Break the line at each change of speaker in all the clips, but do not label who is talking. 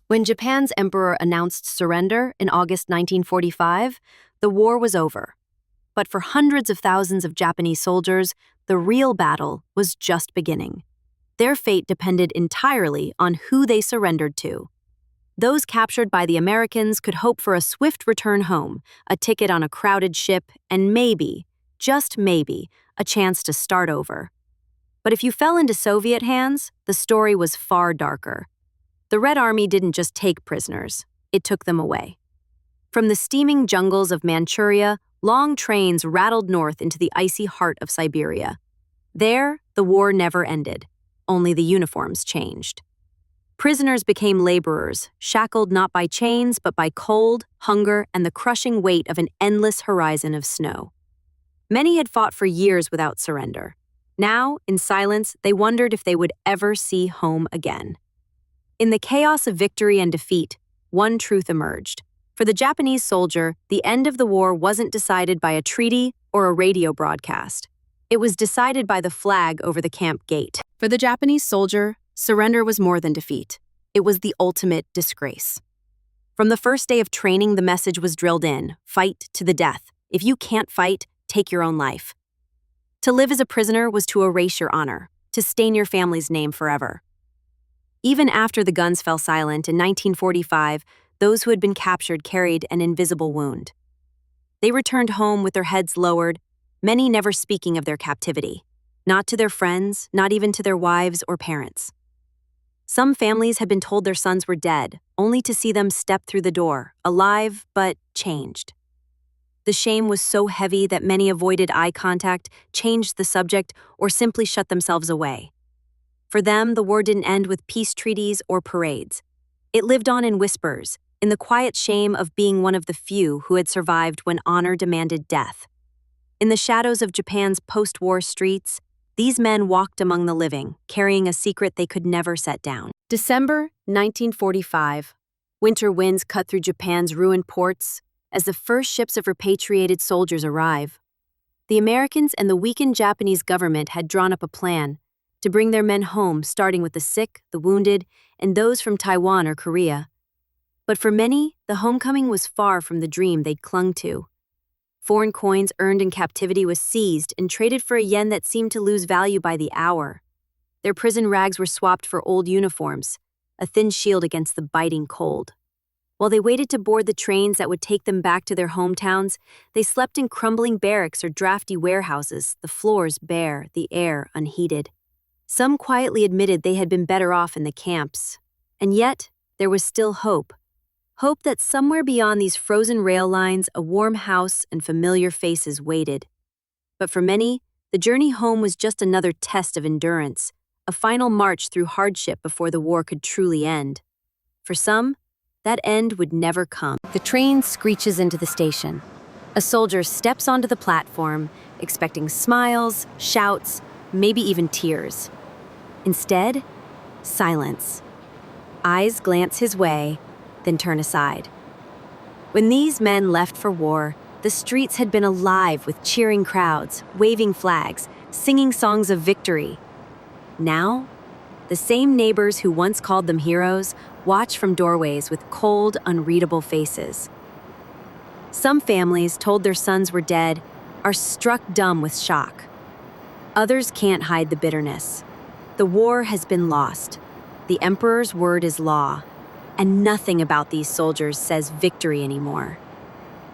When Japan's emperor announced surrender in August 1945, the war was over. But for hundreds of thousands of Japanese soldiers, the real battle was just beginning. Their fate depended entirely on who they surrendered to. Those captured by the Americans could hope for a swift return home, a ticket on a crowded ship, and maybe, just maybe, a chance to start over. But if you fell into Soviet hands, the story was far darker. The Red Army didn't just take prisoners, it took them away. From the steaming jungles of Manchuria, long trains rattled north into the icy heart of Siberia. There, the war never ended, only the uniforms changed. Prisoners became laborers, shackled not by chains but by cold, hunger, and the crushing weight of an endless horizon of snow. Many had fought for years without surrender. Now, in silence, they wondered if they would ever see home again. In the chaos of victory and defeat, one truth emerged. For the Japanese soldier, the end of the war wasn't decided by a treaty or a radio broadcast. It was decided by the flag over the camp gate. For the Japanese soldier, surrender was more than defeat. It was the ultimate disgrace. From the first day of training, the message was drilled in: fight to the death. If you can't fight, take your own life. To live as a prisoner was to erase your honor, to stain your family's name forever. Even after the guns fell silent in 1945, those who had been captured carried an invisible wound. They returned home with their heads lowered, many never speaking of their captivity, not to their friends, not even to their wives or parents. Some families had been told their sons were dead, only to see them step through the door, alive but changed. The shame was so heavy that many avoided eye contact, changed the subject, or simply shut themselves away. For them, the war didn't end with peace treaties or parades. It lived on in whispers, in the quiet shame of being one of the few who had survived when honor demanded death. In the shadows of Japan's post-war streets, these men walked among the living, carrying a secret they could never set down. December 1945. Winter winds cut through Japan's ruined ports as the first ships of repatriated soldiers arrive. The Americans and the weakened Japanese government had drawn up a plan to bring their men home, starting with the sick, the wounded, and those from Taiwan or Korea. But for many, the homecoming was far from the dream they'd clung to. Foreign coins earned in captivity was seized and traded for a yen that seemed to lose value by the hour. Their prison rags were swapped for old uniforms, a thin shield against the biting cold. While they waited to board the trains that would take them back to their hometowns, they slept in crumbling barracks or drafty warehouses, the floors bare, the air unheated. Some quietly admitted they had been better off in the camps. And yet, there was still hope. Hope that somewhere beyond these frozen rail lines, a warm house and familiar faces waited. But for many, the journey home was just another test of endurance, a final march through hardship before the war could truly end. For some, that end would never come. The train screeches into the station. A soldier steps onto the platform, expecting smiles, shouts, maybe even tears. Instead, silence. Eyes glance his way, then turn aside. When these men left for war, the streets had been alive with cheering crowds, waving flags, singing songs of victory. Now, the same neighbors who once called them heroes watch from doorways with cold, unreadable faces. Some families, told their sons were dead, are struck dumb with shock. Others can't hide the bitterness. The war has been lost. The emperor's word is law, and nothing about these soldiers says victory anymore.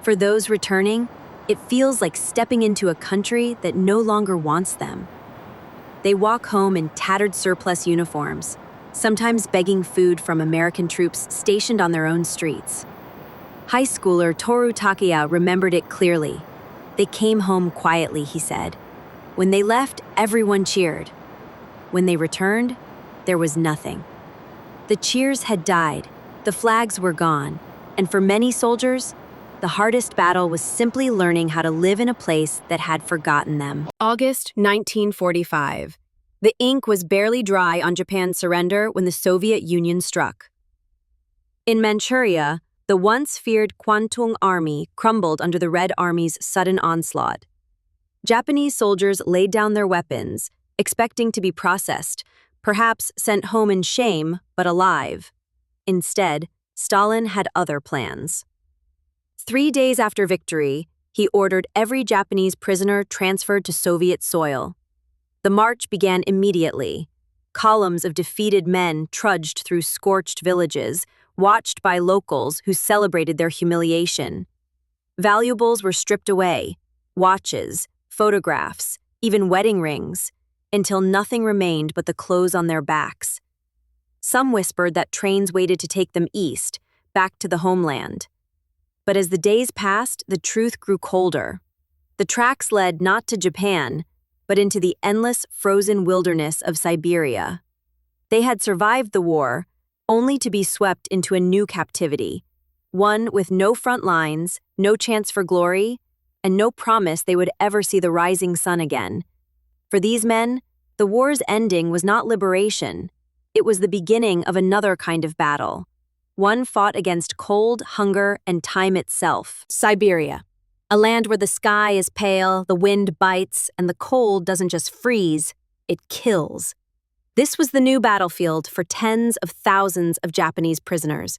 For those returning, it feels like stepping into a country that no longer wants them. They walk home in tattered surplus uniforms, sometimes begging food from American troops stationed on their own streets. High schooler Toru Takeya remembered it clearly. They came home quietly, he said. When they left, everyone cheered. When they returned, there was nothing. The cheers had died, the flags were gone, and for many soldiers, the hardest battle was simply learning how to live in a place that had forgotten them. August 1945. The ink was barely dry on Japan's surrender when the Soviet Union struck. In Manchuria, the once feared Kwantung Army crumbled under the Red Army's sudden onslaught. Japanese soldiers laid down their weapons, expecting to be processed, perhaps sent home in shame, but alive. Instead, Stalin had other plans. 3 days after victory, he ordered every Japanese prisoner transferred to Soviet soil. The march began immediately. Columns of defeated men trudged through scorched villages, watched by locals who celebrated their humiliation. Valuables were stripped away, watches, photographs, even wedding rings, until nothing remained but the clothes on their backs. Some whispered that trains waited to take them east, back to the homeland. But as the days passed, the truth grew colder. The tracks led not to Japan, but into the endless frozen wilderness of Siberia. They had survived the war, only to be swept into a new captivity, one with no front lines, no chance for glory, and no promise they would ever see the rising sun again. For these men, the war's ending was not liberation. It was the beginning of another kind of battle, one fought against cold, hunger, and time itself. Siberia, a land where the sky is pale, the wind bites, and the cold doesn't just freeze, it kills. This was the new battlefield for tens of thousands of Japanese prisoners.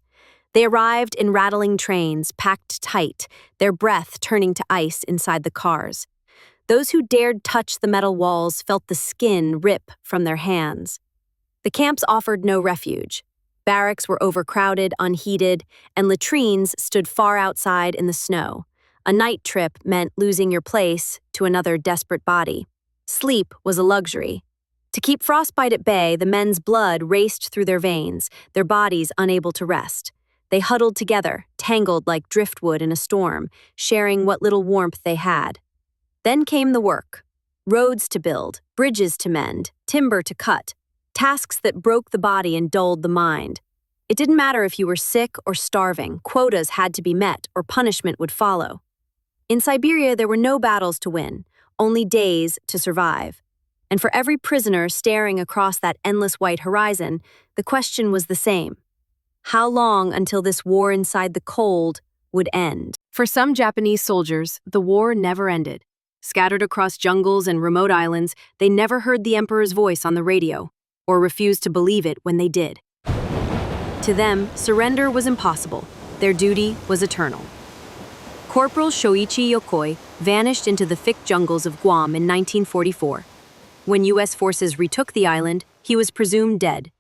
They arrived in rattling trains, packed tight, their breath turning to ice inside the cars. Those who dared touch the metal walls felt the skin rip from their hands. The camps offered no refuge. Barracks were overcrowded, unheated, and latrines stood far outside in the snow. A night trip meant losing your place to another desperate body. Sleep was a luxury. To keep frostbite at bay, the men's blood raced through their veins, their bodies unable to rest. They huddled together, tangled like driftwood in a storm, sharing what little warmth they had. Then came the work. Roads to build, bridges to mend, timber to cut. Tasks that broke the body and dulled the mind. It didn't matter if you were sick or starving, quotas had to be met or punishment would follow. In Siberia, there were no battles to win, only days to survive. And for every prisoner staring across that endless white horizon, the question was the same. How long until this war inside the cold would end? For some Japanese soldiers, the war never ended. Scattered across jungles and remote islands, they never heard the emperor's voice on the radio, or refused to believe it when they did. To them, surrender was impossible. Their duty was eternal. Corporal Shoichi Yokoi vanished into the thick jungles of Guam in 1944. When U.S. forces retook the island, he was presumed dead.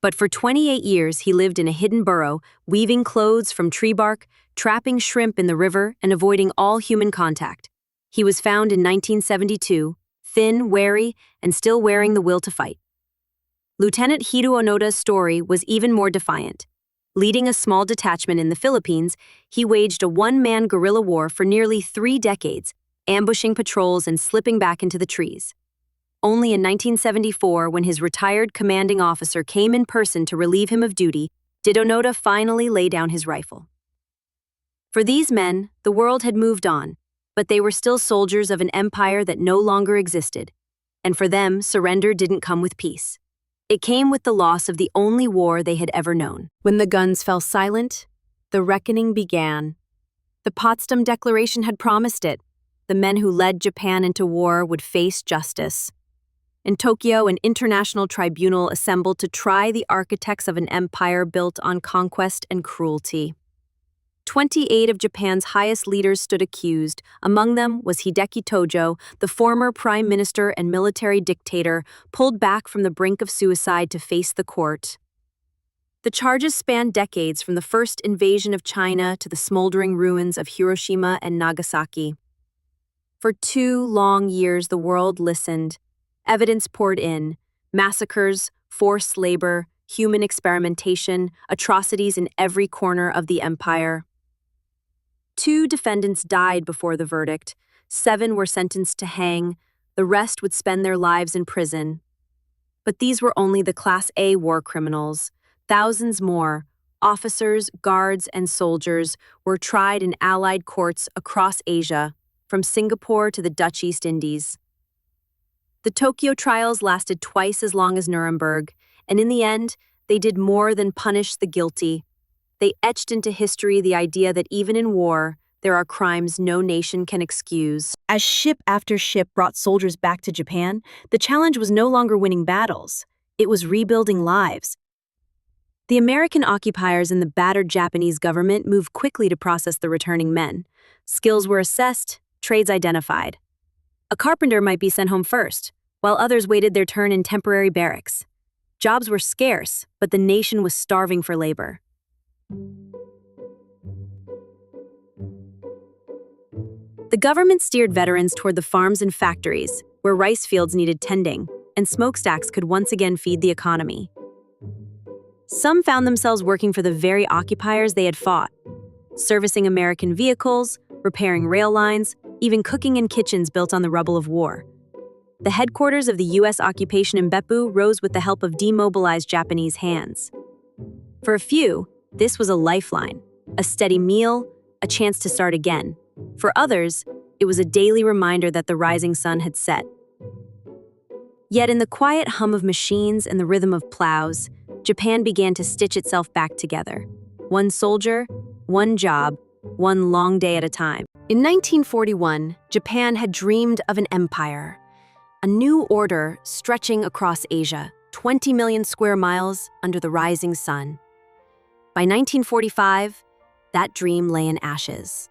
But for 28 years, he lived in a hidden burrow, weaving clothes from tree bark, trapping shrimp in the river, and avoiding all human contact. He was found in 1972, thin, wary, and still wearing the will to fight. Lieutenant Hiru Onoda's story was even more defiant. Leading a small detachment in the Philippines, he waged a one-man guerrilla war for nearly 3 decades, ambushing patrols and slipping back into the trees. Only in 1974, when his retired commanding officer came in person to relieve him of duty, did Onoda finally lay down his rifle. For these men, the world had moved on, but they were still soldiers of an empire that no longer existed. And for them, surrender didn't come with peace. It came with the loss of the only war they had ever known. When the guns fell silent, the reckoning began. The Potsdam Declaration had promised it. The men who led Japan into war would face justice. In Tokyo, an international tribunal assembled to try the architects of an empire built on conquest and cruelty. 28 of Japan's highest leaders stood accused. Among them was Hideki Tojo, the former prime minister and military dictator, pulled back from the brink of suicide to face the court. The charges spanned decades, from the first invasion of China to the smoldering ruins of Hiroshima and Nagasaki. For 2 long years, the world listened. Evidence poured in: massacres, forced labor, human experimentation, atrocities in every corner of the empire. 2 defendants died before the verdict. 7 were sentenced to hang. The rest would spend their lives in prison. But these were only the Class A war criminals. Thousands more, officers, guards, and soldiers, were tried in allied courts across Asia, from Singapore to the Dutch East Indies. The Tokyo trials lasted twice as long as Nuremberg, and in the end, they did more than punish the guilty. They etched into history the idea that even in war, there are crimes no nation can excuse. As ship after ship brought soldiers back to Japan, the challenge was no longer winning battles. It was rebuilding lives. The American occupiers and the battered Japanese government moved quickly to process the returning men. Skills were assessed, trades identified. A carpenter might be sent home first, while others waited their turn in temporary barracks. Jobs were scarce, but the nation was starving for labor. The government steered veterans toward the farms and factories, where rice fields needed tending, and smokestacks could once again feed the economy. Some found themselves working for the very occupiers they had fought, servicing American vehicles, repairing rail lines, even cooking in kitchens built on the rubble of war. The headquarters of the U.S. occupation in Beppu rose with the help of demobilized Japanese hands. For a few, this was a lifeline, a steady meal, a chance to start again. For others, it was a daily reminder that the rising sun had set. Yet in the quiet hum of machines and the rhythm of plows, Japan began to stitch itself back together. One soldier, one job, one long day at a time. In 1941, Japan had dreamed of an empire, a new order stretching across Asia, 20 million square miles under the rising sun. By 1945, that dream lay in ashes.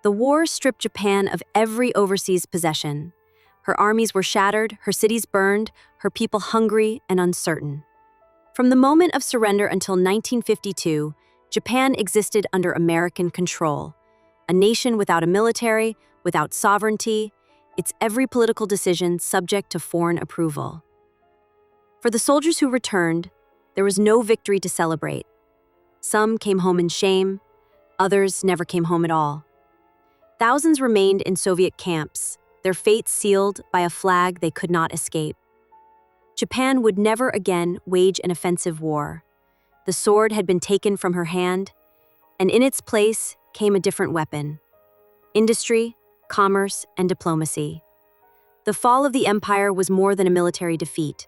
The war stripped Japan of every overseas possession. Her armies were shattered, her cities burned, her people hungry and uncertain. From the moment of surrender until 1952, Japan existed under American control. A nation without a military, without sovereignty, its every political decision subject to foreign approval. For the soldiers who returned, there was no victory to celebrate. Some came home in shame, others never came home at all. Thousands remained in Soviet camps, their fates sealed by a flag they could not escape. Japan would never again wage an offensive war. The sword had been taken from her hand, and in its place came a different weapon: industry, commerce, and diplomacy. The fall of the empire was more than a military defeat.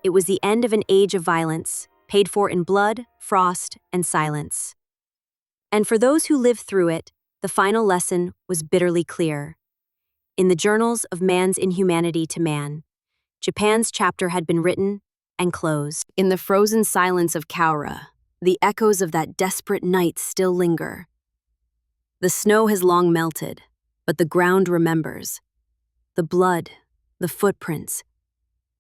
It was the end of an age of violence, paid for in blood, frost, and silence. And for those who lived through it, the final lesson was bitterly clear. In the journals of man's inhumanity to man, Japan's chapter had been written and closed. In the frozen silence of Cowra, the echoes of that desperate night still linger. The snow has long melted, but the ground remembers. The blood, the footprints,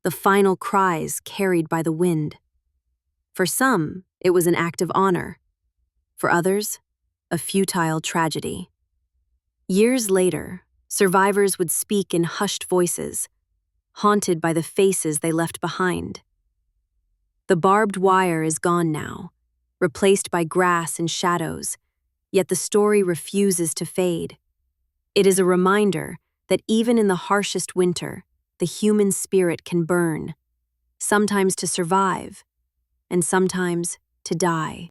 the final cries carried by the wind. For some, it was an act of honor. For others, a futile tragedy. Years later, survivors would speak in hushed voices, haunted by the faces they left behind. The barbed wire is gone now, replaced by grass and shadows, yet the story refuses to fade. It is a reminder that even in the harshest winter, the human spirit can burn, sometimes to survive, and sometimes to die.